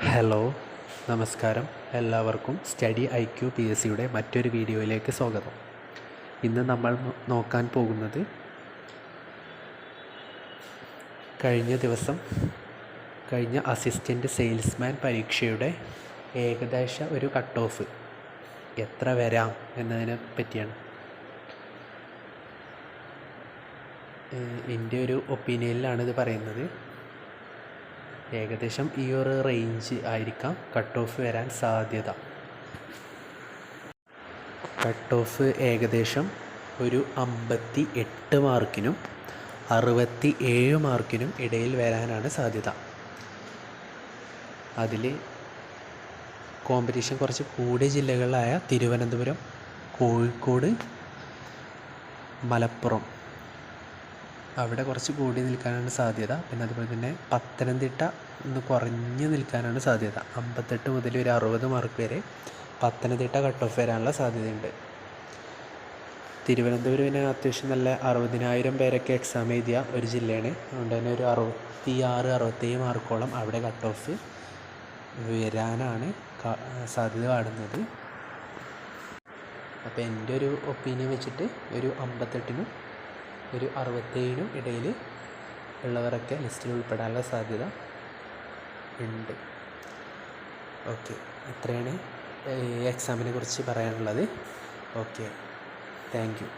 Hello, നമസ്കാരം. എല്ലാവർക്കും study IQ PSCയുടെ മറ്റൊരു വീഡിയോയിലേക്ക് സ്വാഗതം. ഇന്ന് നമ്മൾ നോക്കാൻ പോകുന്നത് കഴിഞ്ഞ അസിസ്റ്റൻ്റ് സെയിൽസ്മാൻ പരീക്ഷയുടെ ഏകദേശ ഒരു കട്ട് ഓഫ് എത്ര വരാം എന്നതിനെ പറ്റിയാണ്. എൻ്റെ ഒരു ഒപ്പീനിയനിലാണ് ഇത് പറയുന്നത്. ഏകദേശം ഈ ഒരു റേഞ്ച് ആയിരിക്കാം കട്ട് ഓഫ് വരാൻ സാധ്യത. കട്ട് ഓഫ് ഏകദേശം ഒരു 58 മാർക്കിനും 67 മാർക്കിനും ഇടയിൽ വരാനാണ് സാധ്യത. അതിൽ കോമ്പറ്റീഷൻ കുറച്ച് കൂടിയ ജില്ലകളായ തിരുവനന്തപുരം, കോഴിക്കോട്, മലപ്പുറം അവിടെ കുറച്ച് കൂടി നിൽക്കാനാണ് സാധ്യത. പിന്നെ അതുപോലെ തന്നെ പത്തനംതിട്ട ഒന്ന് കുറഞ്ഞ് നിൽക്കാനാണ് സാധ്യത. 58 മുതൽ ഒരു 60 മാർക്ക് വരെ പത്തനംതിട്ട കട്ട് ഓഫ് വരാനുള്ള സാധ്യതയുണ്ട്. തിരുവനന്തപുരം പിന്നെ അത്യാവശ്യം നല്ല 60,000 പേരൊക്കെ എക്സാം എഴുതിയ ഒരു ജില്ലയാണ്. അതുകൊണ്ട് തന്നെ ഒരു 66-67 മാർക്കോളം അവിടെ കട്ട് ഓഫ് വരാനാണ് സാധ്യത കാണുന്നത്. അപ്പോൾ എൻ്റെ ഒരു ഒപ്പീനിയൻ വെച്ചിട്ട് ഒരു 58-നും ഒരു 67-നും ഇടയിൽ ഉള്ളവരൊക്കെ ലിസ്റ്റിൽ ഉൾപ്പെടാനുള്ള സാധ്യത ഉണ്ട്. ഓക്കെ, ഇത്രയാണ് എക്സാമിനെ കുറിച്ച് പറയാനുള്ളത്. Okay, thank you.